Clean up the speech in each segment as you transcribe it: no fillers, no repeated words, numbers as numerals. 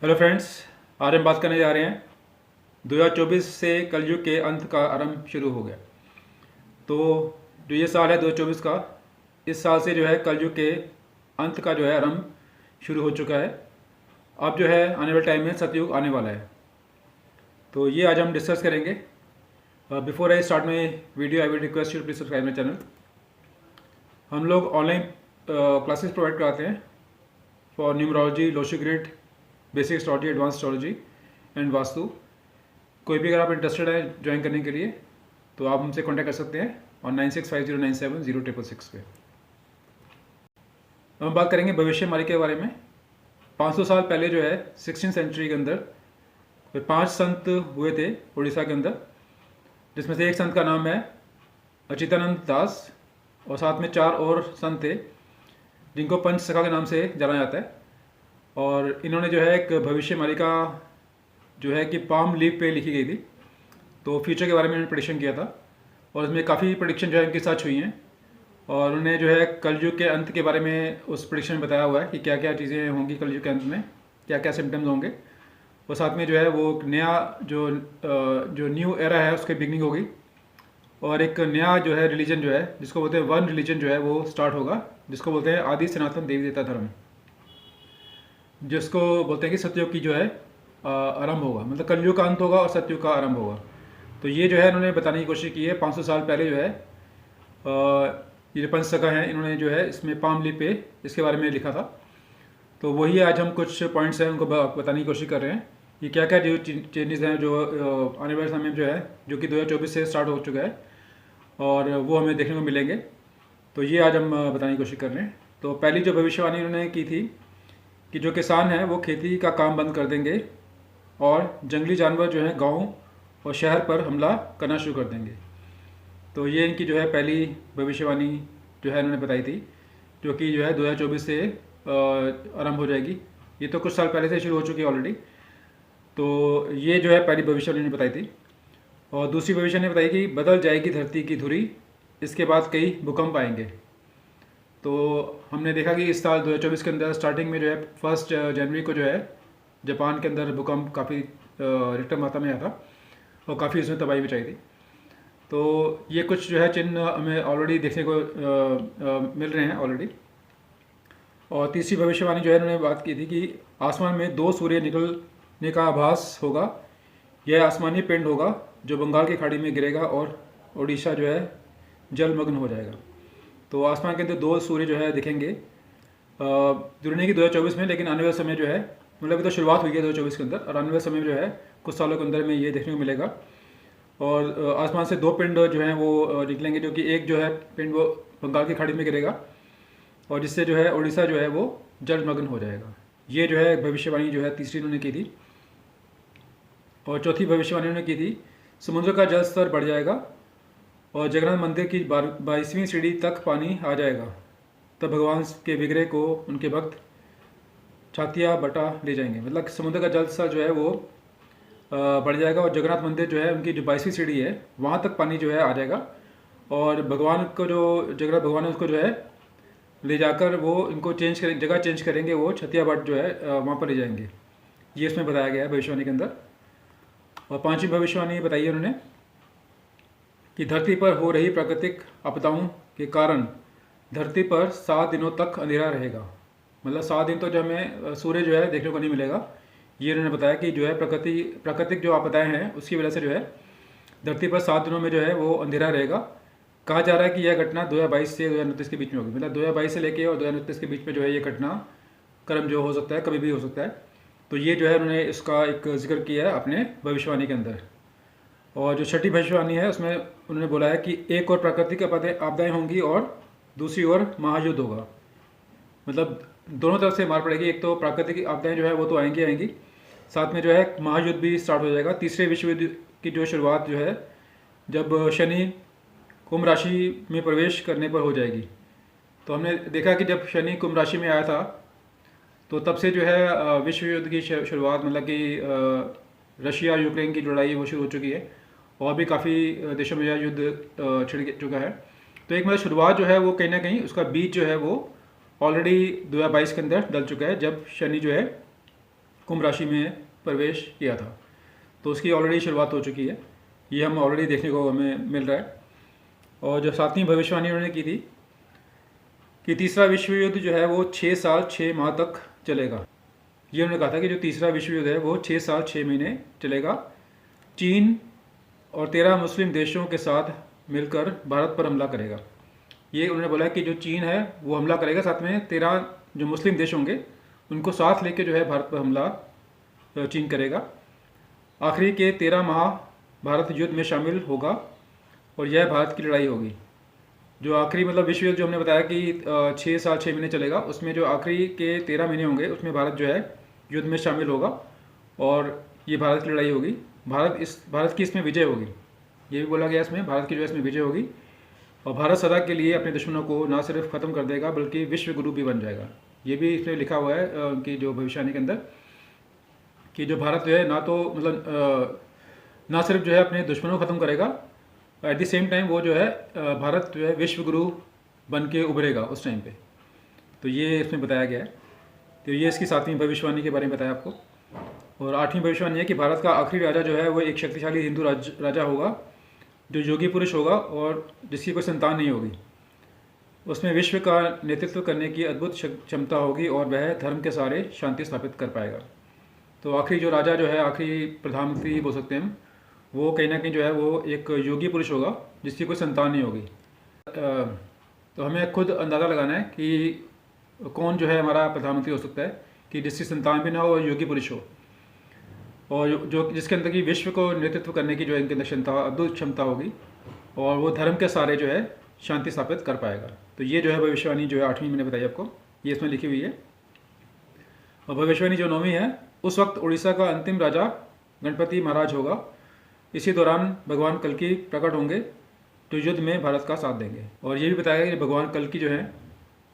Hello friends, आज हम बात करने जा रहे हैं 2024 से कलयुग के अंत का आरंभ शुरू हो गया। तो जो ये साल है 2024 का, इस साल से जो है कलयुग के अंत का जो है आरंभ शुरू हो चुका है। अब जो है आने वाले टाइम में सतयुग आने वाला है। तो ये आज हम डिस्कस करेंगे। Before I start my video I will request you please subscribe my channel. हम लोग ऑनलाइन क्लासेस प्रोवाइड कराते हैं for numerology, Lo Shu grid, basic astrology, advance astrology and vastu. कोई भी अगर आप इंटरेस्टेड है ज्वाइन करने के लिए तो आप हमसे कांटेक्ट कर सकते हैं और 9650970666 पे। अब हम बात करेंगे भविष्यवाणी के बारे में। 500 साल पहले जो है 16th सेंचुरी के अंदर 5 संत हुए थे उड़ीसा के अंदर, जिसमें से एक संत का नाम है अच्युतानंद दास और साथ में 4 और संत थे जिनको पंच सखा के नाम से जाना जाता है। और इन्होंने जो है एक भविष्यवाणी का जो है कि पाम लीफ पे लिखी गई थी, तो फ्यूचर के बारे में इन्होंने प्रेडिक्शन किया था और इसमें काफ़ी प्रेडिक्शन जो है इनके साथ हुई हैं। और उन्होंने जो है कलयुग के अंत के बारे में उस प्रेडिक्शन में बताया हुआ है कि क्या क्या चीज़ें होंगी कलयुग के अंत में, क्या क्या सिम्टम्स होंगे। और साथ में जो है वो नया जो न्यू एरा है उसकी बिगनिंग होगी और एक नया जो है रिलीजन जो है जिसको बोलते हैं वन रिलीजन जो है वो स्टार्ट होगा, जिसको बोलते हैं आदि सनातन देवी देवता धर्म, जिसको बोलते हैं कि सतयुग की जो है आरंभ होगा, मतलब कलयुग का अंत होगा और सतयुग का आरंभ होगा। तो ये जो है इन्होंने बताने की कोशिश की है 500 साल पहले जो है। ये जो पंचसखा हैं इन्होंने जो है इसमें पाम लीफ पे इसके बारे में लिखा था। तो वही आज हम कुछ पॉइंट्स हैं उनको बताने की कोशिश कर रहे हैं कि क्या क्या जो चेंजेस हैं जो आने वाले समय में जो है जो कि 2024 से स्टार्ट हो चुका है और वो हमें देखने को मिलेंगे। तो ये आज हम बताने की कोशिश कर रहे हैं। तो पहली जो भविष्यवाणी उन्होंने की थी कि जो किसान हैं वो खेती का काम बंद कर देंगे और जंगली जानवर जो हैं गांव और शहर पर हमला करना शुरू कर देंगे। तो ये इनकी जो है पहली भविष्यवाणी जो है इन्होंने बताई थी, जो कि जो है 2024 से आरंभ हो जाएगी। ये तो कुछ साल पहले से शुरू हो चुकी है ऑलरेडी। तो ये जो है पहली भविष्यवाणी इन्होंने बताई थी। और दूसरी भविष्यवाणी बताई कि बदल जाएगी धरती की धुरी, इसके बाद कई भूकंप आएंगे। तो हमने देखा कि इस साल 2024 के अंदर स्टार्टिंग में जो है 1 जनवरी को जो है जापान के अंदर भूकंप काफ़ी रिक्टर मात्रा में आया था और काफ़ी उसमें तबाही मचाई थी। तो ये कुछ जो है चिन्ह हमें ऑलरेडी देखने को मिल रहे हैं ऑलरेडी। और तीसरी भविष्यवाणी जो है उन्होंने बात की थी कि आसमान में 2 सूर्य निकलने का आभास होगा। यह आसमानी पिंड होगा जो बंगाल की खाड़ी में गिरेगा और उड़ीसा जो है जलमग्न हो जाएगा। तो आसमान के अंदर 2 सूर्य जो है दिखेंगे जरूरी नहीं कि 2024 में, लेकिन आने वाले समय जो है मतलब अभी तो शुरुआत हुई है 2024 के अंदर और आने वाले समय में जो है कुछ सालों के अंदर में ये देखने को मिलेगा। और आसमान से 2 पिंड जो हैं वो निकलेंगे, जो कि एक जो है पिंड वो बंगाल की खाड़ी में गिरेगा और जिससे जो है उड़ीसा जो है वो जलमग्न हो जाएगा। ये जो है भविष्यवाणी जो है तीसरी उन्होंने की थी। और चौथी भविष्यवाणी उन्होंने की थी समुद्र का जल स्तर बढ़ जाएगा और जगन्नाथ मंदिर की 22वीं सीढ़ी तक पानी आ जाएगा। तब भगवान के विग्रह को उनके भक्त छातिया बटा ले जाएंगे, मतलब समुद्र का जल स्तर जो है वो बढ़ जाएगा और जगन्नाथ मंदिर जो है उनकी जो 22वीं सीढ़ी है वहाँ तक पानी जो है आ जाएगा और भगवान को जो जगन्नाथ भगवान है उसको जो है ले जाकर वो इनको जगह चेंज करेंगे, वो छतिया बट जो है वहाँ पर ले जाएंगे। ये इसमें बताया गया है भविष्यवाणी के अंदर। और पांचवी भविष्यवाणी बताई है उन्होंने कि धरती पर हो रही प्राकृतिक आपदाओं के कारण धरती पर 7 दिनों तक अंधेरा रहेगा, मतलब 7 दिन तो जो हमें सूर्य जो है देखने को नहीं मिलेगा। ये उन्होंने बताया कि जो है प्राकृतिक जो आपदाएं हैं उसकी वजह से जो है धरती पर 7 दिनों में जो है वो अंधेरा रहेगा। कहा जा रहा है कि यह घटना 2022 से 2029 के बीच में होगी, मतलब 2022 से लेके और 2029 के बीच में जो है ये घटना क्रम जो हो सकता है, कभी भी हो सकता है। तो ये जो है उन्होंने इसका एक जिक्र किया है अपने भविष्यवाणी के अंदर। और जो छठी भविष्यवाणी है उसमें उन्होंने बोला है कि एक और प्राकृतिक आपदाएं होंगी और दूसरी ओर महायुद्ध होगा, मतलब दोनों तरफ से मार पड़ेगी। एक तो प्राकृतिक आपदाएं जो है वो तो आएंगी, साथ में जो है महायुद्ध भी स्टार्ट हो जाएगा। तीसरे विश्व युद्ध की जो शुरुआत जो है जब शनि कुंभ राशि में प्रवेश करने पर हो जाएगी। तो हमने देखा कि जब शनि कुंभ राशि में आया था तो तब से जो है विश्व युद्ध की शुरुआत, मतलब कि रशिया यूक्रेन की लड़ाई वो शुरू हो चुकी है और भी काफ़ी देशों में यह युद्ध छिड़ चुका है। तो एक मतलब शुरुआत जो है वो कहीं ना कहीं उसका बीज जो है वो ऑलरेडी 2022 के अंदर डल चुका है, जब शनि जो है कुंभ राशि में प्रवेश किया था। तो उसकी ऑलरेडी शुरुआत हो चुकी है, ये हम ऑलरेडी देखने को हमें मिल रहा है। और जो 7वीं भविष्यवाणी उन्होंने की थी कि तीसरा विश्व युद्ध जो है वो 6 साल 6 माह तक चलेगा। ये उन्होंने कहा था कि जो तीसरा विश्व युद्ध है वो 6 साल 6 महीने चलेगा। चीन और 13 मुस्लिम देशों के साथ मिलकर भारत पर हमला करेगा। ये उन्होंने बोला कि जो चीन है वो हमला करेगा, साथ में 13 जो मुस्लिम देश होंगे उनको साथ लेके जो है भारत पर हमला चीन करेगा। आखिरी के 13 माह भारत युद्ध में शामिल होगा और यह भारत की लड़ाई होगी। जो आखिरी मतलब विश्व युद्ध जो हमने बताया कि 6 साल 6 महीने चलेगा, उसमें जो आखिरी के 13 महीने होंगे उसमें भारत जो है युद्ध में शामिल होगा और ये भारत की लड़ाई होगी। भारत की इसमें विजय होगी। ये भी बोला गया इसमें, भारत की जो है इसमें विजय होगी और भारत सदा के लिए अपने दुश्मनों को ना सिर्फ ख़त्म कर देगा बल्कि विश्व गुरु भी बन जाएगा। ये भी इसमें लिखा हुआ है कि जो भविष्यवाणी के अंदर कि जो भारत जो है ना तो मतलब ना सिर्फ जो है अपने दुश्मनों को ख़त्म करेगा, एट द सेम टाइम वो जो है भारत जो है विश्व गुरु बन के उभरेगा उस टाइम पे। तो ये इसमें बताया गया है। तो ये इसकी 7वीं भविष्यवाणी के बारे में बताया आपको। और 8वीं भविष्यवाणी है कि भारत का आखिरी राजा जो है वो एक शक्तिशाली हिंदू राजा होगा जो योगी पुरुष होगा और जिसकी कोई संतान नहीं होगी। उसमें विश्व का नेतृत्व करने की अद्भुत क्षमता होगी और वह धर्म के सहारे शांति स्थापित कर पाएगा। तो आखिरी जो राजा जो है, आखिरी प्रधानमंत्री बोल सकते हैं हम, वो कहीं ना कहीं जो है वो एक योगी पुरुष होगा जिसकी कोई संतान नहीं होगी। तो हमें खुद अंदाज़ा लगाना है कि कौन जो है हमारा प्रधानमंत्री हो सकता है कि जिसकी संतान भी ना हो और योगी पुरुष हो और जो जिसके अंदर की विश्व को नेतृत्व करने की जो इनके अंदर क्षमता अद्भुत क्षमता होगी और वो धर्म के सहारे जो है शांति स्थापित कर पाएगा। तो ये जो है भविष्यवाणी जो है 8वीं मैंने बताई आपको, ये इसमें लिखी हुई है। और भविष्यवाणी जो 9वीं है, उस वक्त उड़ीसा का अंतिम राजा गणपति महाराज होगा। इसी दौरान भगवान कल्कि प्रकट होंगे जो युद्ध में भारत का साथ देंगे। और ये भी बताया गया कि भगवान कल्कि जो है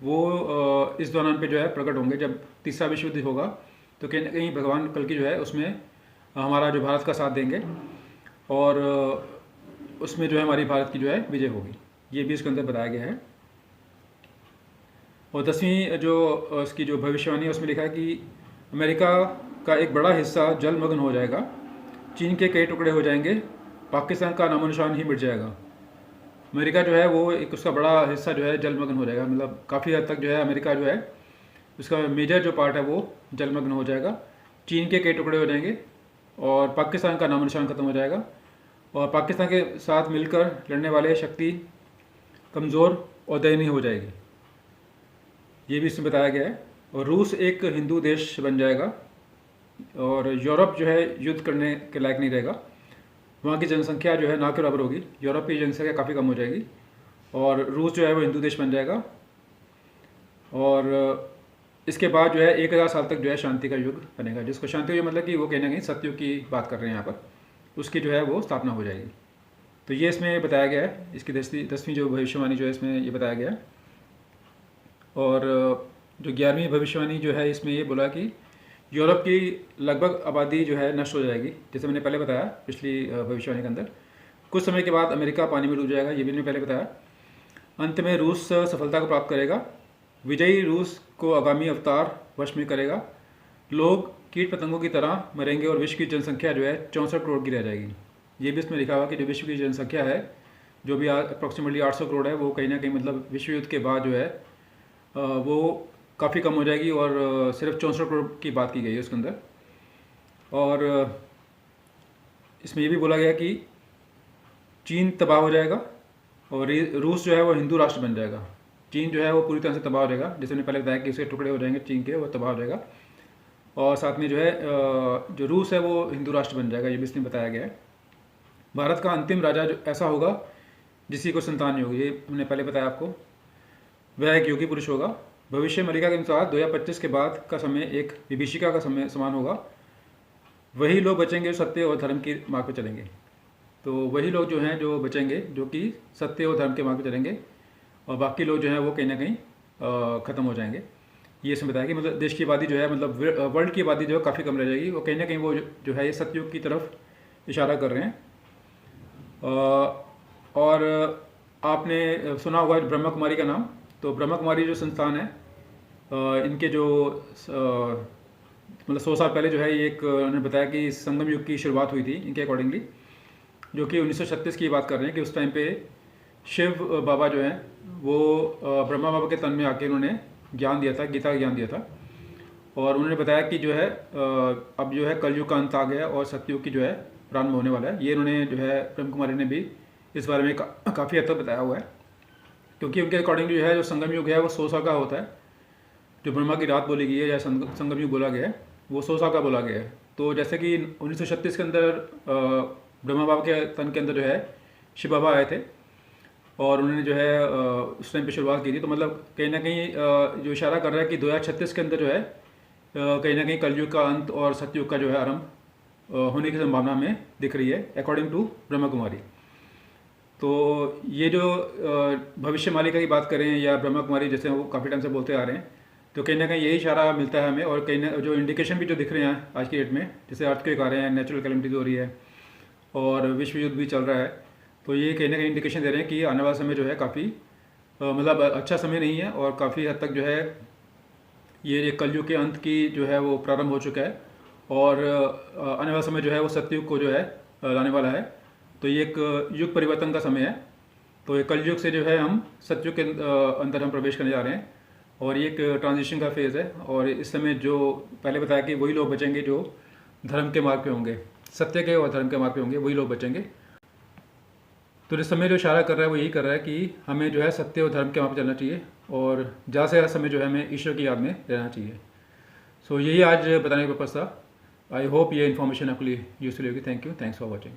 वो इस दौरान पे जो है प्रकट होंगे। जब तीसरा विश्व युद्ध होगा तो कहीं ना कहीं भगवान कल्कि जो है उसमें हमारा जो भारत का साथ देंगे और उसमें जो है हमारी भारत की जो है विजय होगी। ये भी इसके अंदर बताया गया है। और 10वीं जो इसकी जो भविष्यवाणी है उसमें लिखा है कि अमेरिका का एक बड़ा हिस्सा जलमग्न हो जाएगा, चीन के कई टुकड़े हो जाएंगे, पाकिस्तान का नामो निशान ही मिट जाएगा। अमेरिका जो है वो एक उसका बड़ा हिस्सा जो है जलमग्न हो जाएगा, मतलब काफ़ी हद तक जो है अमेरिका जो है उसका मेजर जो पार्ट है वो जलमग्न हो जाएगा। चीन के कई टुकड़े हो जाएंगे और पाकिस्तान का नामो निशान खत्म हो जाएगा और पाकिस्तान के साथ मिलकर लड़ने वाले शक्ति कमज़ोर और दयनीय हो जाएगी। ये भी इसमें बताया गया है। और रूस एक हिंदू देश बन जाएगा और यूरोप जो है युद्ध करने के लायक नहीं रहेगा। वहाँ की जनसंख्या जो है ना के बराबर होगी, यूरोप की जनसंख्या काफ़ी कम हो जाएगी और रूस जो है वो हिंदू देश बन जाएगा। और इसके बाद जो है 1000 साल तक जो है शांति का युग बनेगा, जिसको शांति का मतलब कि वो कहीं ना कहीं सत्युग की बात कर रहे हैं यहाँ पर, उसकी जो है वो स्थापना हो जाएगी। तो ये इसमें बताया गया है। इसकी 10वीं जो भविष्यवाणी जो है इसमें ये बताया गया है। और जो 11वीं भविष्यवाणी जो है इसमें ये बोला कि यूरोप की लगभग आबादी जो है नष्ट हो जाएगी। जैसे मैंने पहले बताया पिछली भविष्यवाणी के अंदर, कुछ समय के बाद अमेरिका पानी में डूब जाएगा, ये भी मैंने पहले बताया। अंत में रूस सफलता को प्राप्त करेगा, विजयी रूस को आगामी अवतार वश में करेगा। लोग कीट पतंगों की तरह मरेंगे और विश्व की जनसंख्या जो है 64 करोड़ की रह जाएगी। ये भी इसमें लिखा हुआ कि जो विश्व की जनसंख्या है जो भी अप्रॉक्सीमेटली 800 करोड़ है वो कहीं ना कहीं मतलब विश्व युद्ध के बाद जो है वो काफ़ी कम हो जाएगी और सिर्फ 64 करोड़ की बात की गई है उसके अंदर। और इसमें ये भी बोला गया कि चीन तबाह हो जाएगा और रूस जो है वो हिंदू राष्ट्र बन जाएगा। चीन जो है वो पूरी तरह से तबाह हो जाएगा, जैसे मैंने पहले बताया कि उसके टुकड़े हो जाएंगे चीन के, वो तबाह हो जाएगा। और साथ में जो है जो रूस है वो हिंदू राष्ट्र बन जाएगा, ये भी इसमें बताया गया है। भारत का अंतिम राजा जो ऐसा होगा जिसकी कोई संतान नहीं होगी, ये हमने पहले बताया आपको। वह एक योगी पुरुष होगा। भविष्य मलिका के अनुसार 2025 के बाद का समय एक विभीषिका का समय समान होगा। वही लोग बचेंगे जो सत्य और धर्म के मार्ग पर चलेंगे। तो वही लोग जो हैं जो बचेंगे जो कि सत्य और धर्म के मार्ग पर चलेंगे और बाकी लोग जो हैं वो कहीं ना कहीं ख़त्म हो जाएंगे। ये इसमें बताया कि मतलब देश की आबादी जो है मतलब वर्ल्ड की आबादी जो है काफ़ी कम रह जाएगी और कहीं ना कहीं वो जो है ये सतयुग की तरफ इशारा कर रहे हैं। और आपने सुना होगा ब्रह्मा कुमारी का नाम। तो ब्रह्मा कुमारी जो संस्थान है इनके जो मतलब 100 साल पहले जो है ये एक उन्होंने बताया कि संगम युग की शुरुआत हुई थी इनके अकॉर्डिंगली, जो कि 1936 की बात कर रहे हैं कि उस टाइम पे शिव बाबा जो हैं वो ब्रह्मा बाबा के तन में आके उन्होंने ज्ञान दिया था, गीता का ज्ञान दिया था। और उन्होंने बताया कि जो है अब जो है कलयुग का अंत आ गया और सतयुग की जो है प्रारंभ होने वाला है। ये उन्होंने जो है ब्रह्म कुमारी ने भी इस बारे में काफ़ी हद तक बताया हुआ है, क्योंकि उनके अकॉर्डिंग जो है जो संगम युग है वो 100 साल का होता है। जो ब्रह्मा की रात बोली गई है या संगम युग बोला गया है वो 100 साल का बोला गया है। तो जैसे कि 1936 के अंदर ब्रह्मा बाबा के तन के अंदर जो है शिव बाबा आए थे और उन्होंने जो है उस टाइम पे शुरुआत की थी। तो मतलब कहीं ना कहीं जो इशारा कर रहा है कि 2036 के अंदर जो है कहीं ना कहीं कलयुग का अंत और सतयुग का जो है आरंभ होने की संभावना हमें दिख रही है अकॉर्डिंग टू ब्रह्मा कुमारी। तो ये जो भविष्य मालिका की बात करें या ब्रह्मा कुमारी जैसे वो काफ़ी टाइम से बोलते आ रहे हैं, तो कहीं ना कहीं यही इशारा मिलता है हमें। और कहीं ना जो इंडिकेशन भी जो दिख रहे हैं आज की डेट में, जैसे अर्थक्वेक आ रहे हैं, नेचुरल कैलेमिटीज हो रही है और विश्व युद्ध भी चल रहा है, तो ये कहीं ना कहीं इंडिकेशन दे रहे हैं कि आने वाला समय जो है काफ़ी मतलब अच्छा समय नहीं है और काफ़ी हद तक जो है ये कलयुग के अंत की जो है वो प्रारंभ हो चुका है और आने वाला समय जो है वो सतयुग को जो है लाने वाला है। तो ये एक युग परिवर्तन का समय है। तो ये कलयुग से जो है हम सतयुग के अंदर हम प्रवेश करने जा रहे हैं और ये एक ट्रांजिशन का फेज़ है। और इस समय जो पहले बताया कि वही लोग बचेंगे जो धर्म के मार्ग पे होंगे, सत्य के और धर्म के मार्ग पे होंगे, वही लोग बचेंगे। तो इस समय जो इशारा कर रहा है वो यही कर रहा है कि हमें जो है सत्य और धर्म के मार्ग पे चलना चाहिए और ज़्यादा से ज़्यादा समय जो है हमें ईश्वर की याद में रहना चाहिए। सो यही आज बताने का पर्पज़ था। आई होप ये इन्फॉर्मेशन आपके लिए यूजफुल होगी। Thank you, thanks for watching.